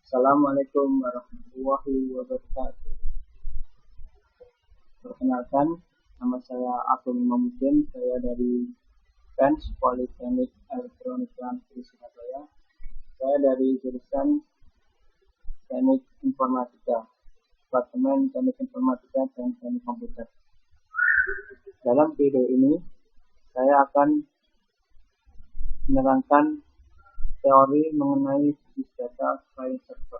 Assalamualaikum warahmatullahi wabarakatuh. Perkenalkan, nama saya Agung Mamuddin. Saya dari Bench Politeknik Elektronik Negeri Surabaya. Saya dari jurusan Teknik Informatika, Departemen Teknik Informatika dan Teknik Komputer. Dalam video ini, saya akan menerangkan teori mengenai basis data client server.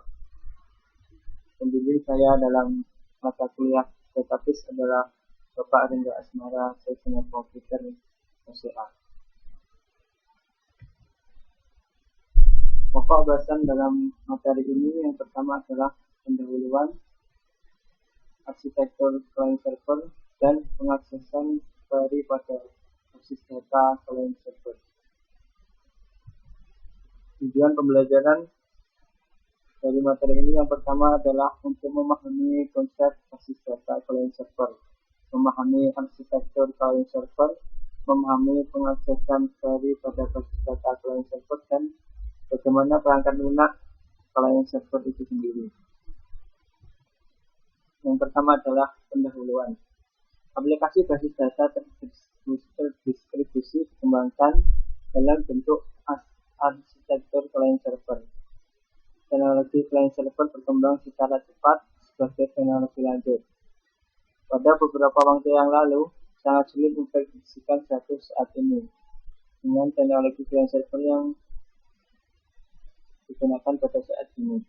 Pembimbing saya dalam mata kuliah database adalah Bapak Rindra Asmara, Senior Komputer SCA. Pokok bahasan dalam materi ini yang pertama adalah pendahuluan, arsitektur client server, dan pengaksesan query pada basis data client server. Tujuan pembelajaran dari materi ini yang pertama adalah untuk memahami konsep basis data client server, memahami arsitektur client server, memahami pengaksesan query pada basis data client server, dan bagaimana perangkat lunak client server itu sendiri. Yang pertama adalah pendahuluan. Aplikasi basis data terdistribusi dikembangkan dalam bentuk arsitektur client server. Teknologi client server berkembang secara cepat sebagai teknologi lanjut. Pada beberapa waktu yang lalu, sangat sulit memprediksikan status saat ini dengan teknologi client server yang digunakan pada saat ini.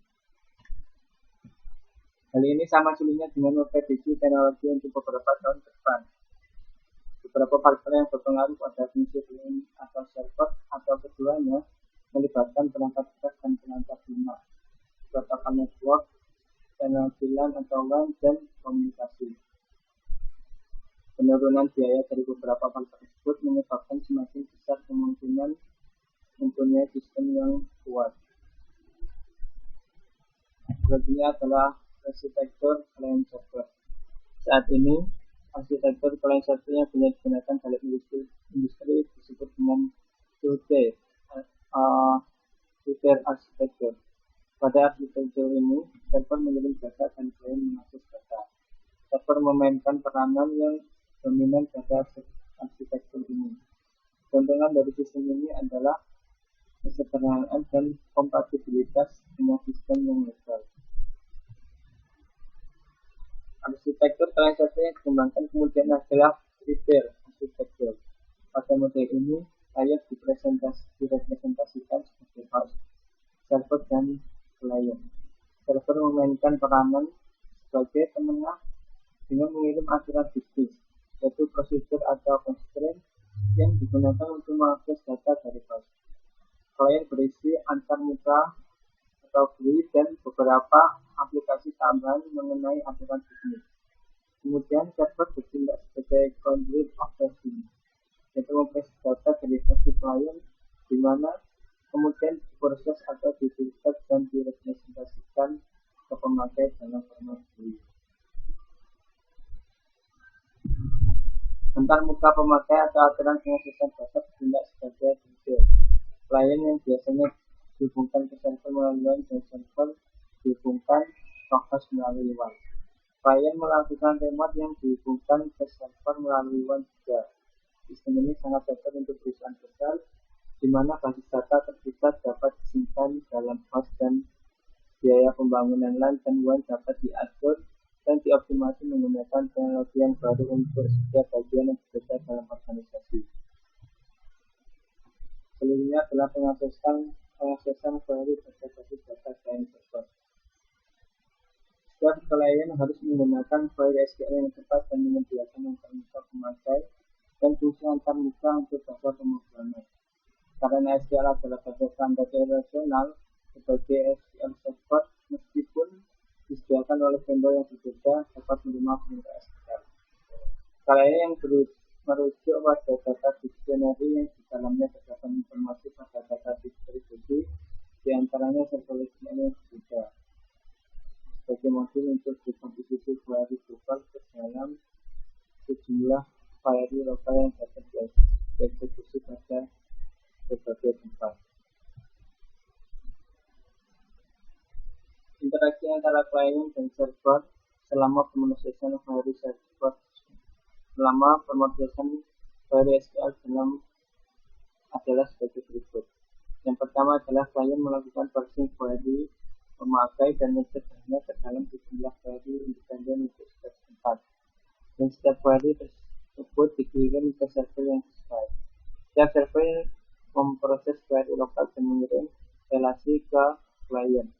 Hal ini sama sulitnya dengan memprediksi teknologi untuk beberapa tahun ke depan. Beberapa faktor yang berpengaruh pada fungsi client atau server atau keduanya melibatkan perangkat keras dan perangkat lunak, protokol network, teknologi LAN atau WAN, dan komunikasi. Penurunan biaya dari beberapa faktor tersebut menyebabkan semakin besar kemungkinan mempunyai sistem yang kuat. Berikutnya adalah arsitektur client server. Saat ini, arsitektur client server yang banyak digunakan dalam industri disebut dengan two-tier arsitektur. Pada arsitektur ini, server mengirim data dan client mengakses data. Server memainkan peranan yang dominan pada arsitektur ini. Keuntungan dari sistem ini adalah kesederhanaan dan kompatibilitas dengan sistem yang legal. Arsitektur client server yang dikembangkan kemudian adalah three-tier arsitektur. Pada model ini, client direpresentasikan sebagai host, server, dan client. Server memainkan peranan sebagai penengah dengan mengirim aturan bisnis, yaitu prosedur atau constraint yang digunakan untuk mengakses data dari host. Client berisi antarmuka atau GUI dan beberapa aplikasi tambahan mengenai aturan bisnis. Kemudian server bertindak sebagai conduit of tracing, yaitu memproses data dari versi client, di mana kemudian diproses atau difilter dan direpresentasikan ke pemakai dalam format GUI. Antarmuka pemakai atau aturan pengaksesan data bertindak sebagai conduit. Client yang biasanya dihubungkan ke server melalui WAN dan server dihubungkan ke host melalui WAN. Client melakukan remote yang dihubungkan ke server melalui WAN juga. Sistem ini sangat cocok untuk perusahaan besar, di mana basis data terpisah dapat disimpan dalam host dan biaya pembangunan LAN dan WAN dapat diatur dan dioptimasi menggunakan teknologi yang baru untuk setiap bagian yang berbeda dalam organisasi. Selanjutnya adalah pengaksesan query pada basis data client server. Setiap client harus menggunakan query SQL yang cepat dan menyediakan antarmuka pemakai dan fungsi antarmuka untuk data pemrograman. Karena SQL adalah data standar relasional sebagai SQL server, meskipun disediakan oleh vendor yang berbeda dapat menerima perintah SQL. Client yang merujuk pada data dictionary yang di dalamnya terdapat informasi pada data distribusi, diantaranya server SQL yang berbeda, sebagai modul untuk distribusi query global ke dalam sejumlah query lokal yang dapat dieksekusi pada berbagai tempat. interaksi antara klien dan server selama penulisan query server selama penulisan query SQL dalam adalah sebagai berikut. Yang pertama adalah klien melakukan parsing query memakai dan mencetaknya ke dalam sejumlah query independen untuk step 4. Dan setiap query tersebut dikirim ke server yang sesuai. Setiap server memproses query lokal dan mengirim relasi ke klien.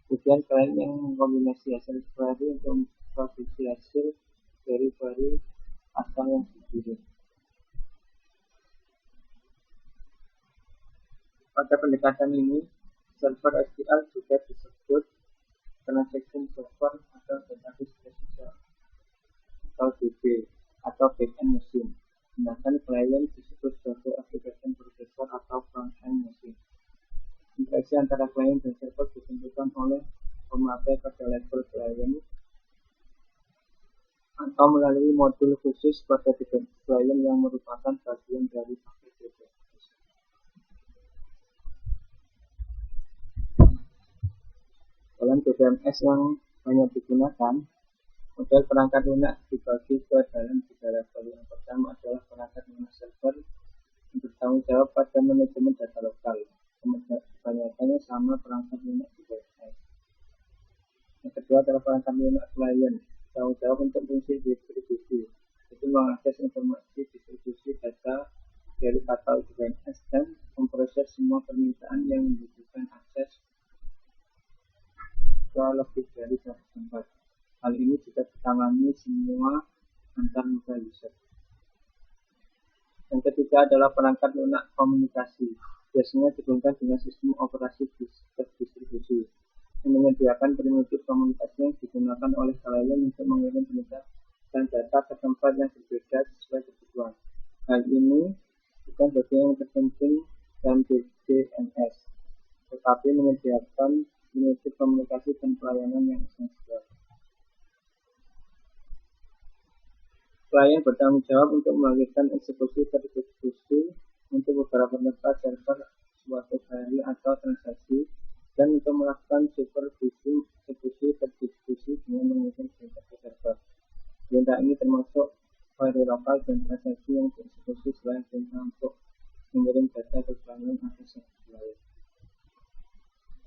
Kemudian klien yang mengkombinasi hasil query untuk memproduksi hasil dari query asal yang dikirim. Pada pendekatan ini, server SQL juga disebut transaction server atau database processor atau DB atau backend machine. Sedangkan klien disebut sebagai application processor atau front-end machine. Interaksi antara klien dan server ditentukan oleh pemakai pada level klien atau melalui modul khusus pada klien yang merupakan bagian dari paket database. Dalam DBMS yang banyak digunakan, model perangkat lunak dibagi ke dalam 3 level. Yang pertama adalah perangkat lunak server yang bertanggung jawab pada manajemen data lokal. Kebanyakannya sama perangkat lunak DBMS. Yang kedua adalah perangkat lunak klien, bertanggung jawab untuk fungsi distribusi, itu mengakses informasi distribusi data dari katalog DBMS dan memproses semua permintaan yang membutuhkan akses ke lebih dari satu tempat. Hal ini juga ditangani semua antar moda user. Yang ketiga adalah perangkat lunak komunikasi. Biasanya dihubungkan dengan sistem operasi terdistribusi yang menyediakan primitif komunikasi yang digunakan oleh klien untuk mengirim perintah dan data ke tempat yang berbeda sesuai kebutuhan. Hal ini bukan bagian yang terpenting dalam DBMS, tetapi menyediakan primitif komunikasi dan pelayanan yang esensial. Klien bertanggung jawab untuk melakukan eksekusi terdistribusi untuk beberapa tempat server suatu query atau transaksi dan untuk melakukan supervisi eksekusi terdistribusi dengan mengirim perintah ke server. Perintah ini termasuk query lokal dan transaksi yang dieksekusi selain perintah untuk mengirim data ke klien atau server lain.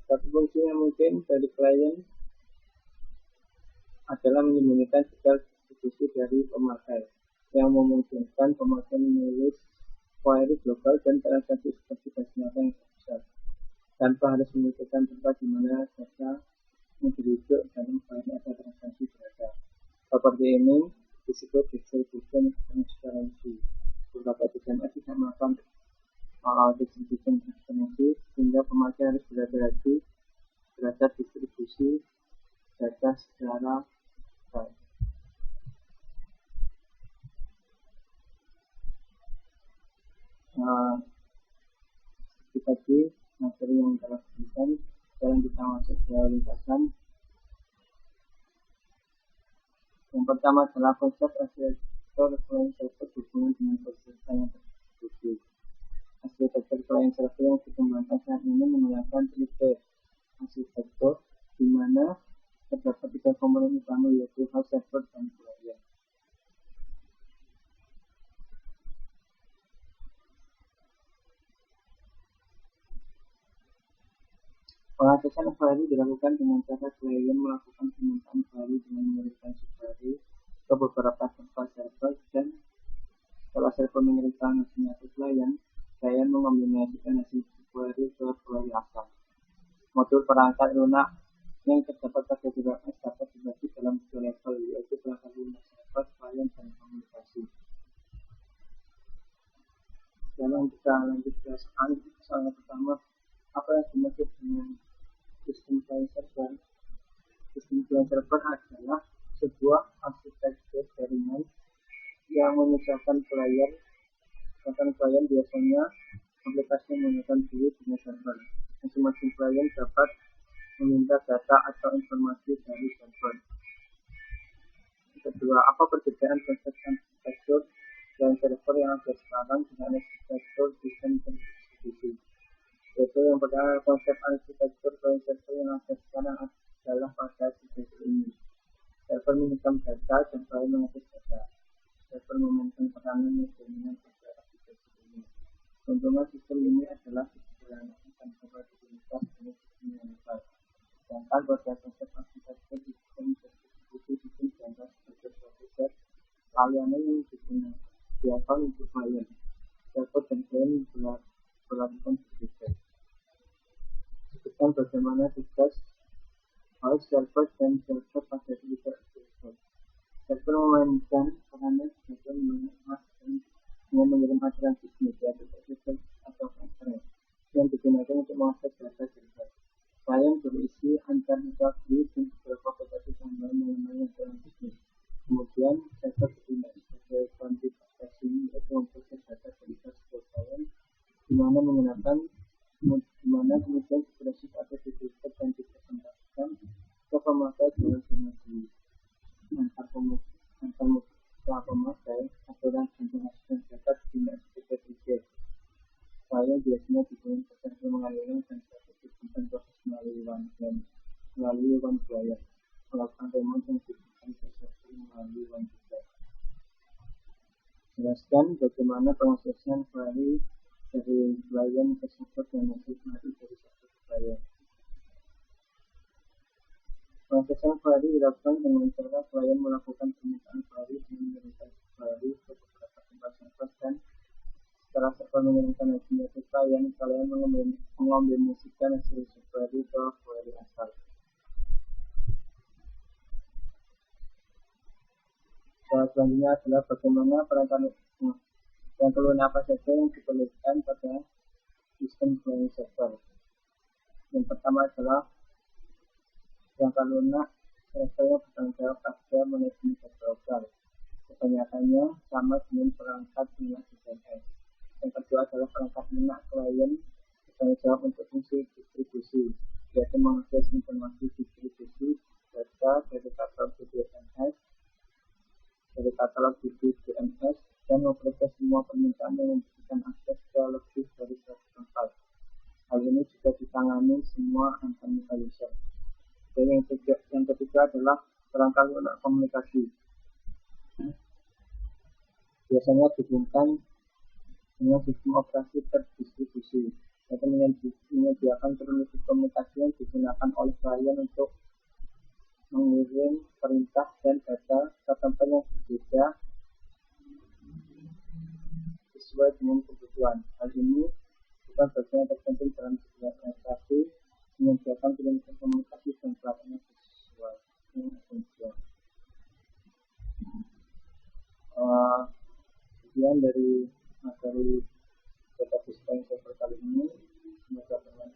Satu fungsi yang mungkin dari klien adalah menyembunyikan detail distribusi dari pemakai yang memungkinkan pemakai menulis query global dan transaksi seperti data yang besar tanpa harus memikirkan tempat di mana data yang dirujuk dalam query atau transaksi berada. Seperti ini disebut distribution transparency. Beberapa DBMS tidak melakukan distribution transparency sehingga pemakai harus berhati-hati terhadap distribusi data secara baik. Seperti tadi materi yang telah diberikan, sekarang kita masuk ke ringkasan. Yang pertama adalah konsep arsitektur client server berhubungan dengan proses yang terdistribusi. Arsitektur client server yang dikembangkan saat ini menggunakan 3D arsitektur, di mana terdapat 3 komponen utama yaitu host server dan client. Pengaksesan query dilakukan dengan cara klien melakukan permintaan query dengan mengirimkan query ke beberapa tempat server dan setelah server mengirimkan hasilnya ke klien mengombinasikan hasil query ke query asal. Modul perangkat lunak yang terdapat pada DBMS dapat dibagi dalam 2 level, yaitu perangkat lunak server, klien, dan komunikasi. Sekarang kita lanjut ke soal pertama, apa yang dimaksud dengan sistem client server? Sistem client server adalah sebuah arsitektur jaringan yang memisahkan klien. Bahkan klien biasanya aplikasi menggunakan diri dengan server. Masing-masing klien dapat meminta data atau informasi dari server. Kedua, apa perbedaan konsep arsitektur client server yang ada sekarang dengan arsitektur sistem distribusi? Yaitu yang pertama, konsep arsitektur client server yang ada sekarang adalah menyimpan data dan klien mengakses data. Server memainkan peranan yang dominan pada aplikasi ini. Keuntungan sistem ini adalah sederhana dan kompatibilitas dengan sistem yang besar. Sedangkan pada konsep aplikasi sistem distribusi sistem dianggap sebagai suatu set layanan yang digunakan untuk klien. Server dan klien berlakukan berbeda. Sebutkan bagaimana tugas host server dan server pada user application. Server memainkan peranan sebagai mengemas dan mengirim aturan bisnis yaitu server atau conference yang digunakan untuk mengakses data server. Klien berisi antar metode dan beberapa properti tambahan mengenai aturan bisnis. Kemudian server bertindak sebagai quantification yaitu memproses data dari sebuah klien di mana kemudian diproses atau ditutup dan dipresentasikan ke pemakai dalam simulasi antar pemakai aturan dan pengasuhan data ditindak sebagai tiket. Klien biasanya digunakan proses mengalirkan dan proses disimpan proses melalui one client melakukan payment yang disimpan proses melalui one ticket. Jelaskan bagaimana pengaksesan query dari klien ke server dan masih dari server ke klien. Pengaksesan query dilakukan dengan cara klien melakukan permintaan query dan mengirimkan query ke beberapa tempat server dan setelah server mengirimkan hasilnya ke klien mengombinasikan hasil query ke query asal. Selanjutnya adalah bagaimana perangkat yang keluhan apa saja yang diperlukan pada sistem query server. Yang pertama adalah perangkat lunak server yang bertanggung jawab pada manajemen data lokal. Kebanyakannya sama dengan perangkat lunak DNS. Yang kedua adalah perangkat lunak klien bertanggung jawab untuk fungsi distribusi, yaitu mengakses informasi distribusi data dari katalog DNS dan memproses semua permintaan yang memberikan akses ke lebih dari 100 tempat. Hal ini juga ditangani semua antar user. Dan yang ketiga adalah perangkat lunak komunikasi. Biasanya dihubungkan dengan sistem operasi terdistribusi, yaitu menyediakan teknologi komunikasi yang digunakan oleh klien untuk mengirim perintah dan data ke tempat yang berbeda sesuai dengan kebutuhan. Hal ini bukan bagian yang terpenting dalam sebuah transaksi, menyediakan teknologi komunikasi dan pelayanan sesuai dengan kebutuhan. Sekian dari materi database server kali ini. Semoga bermanfaat.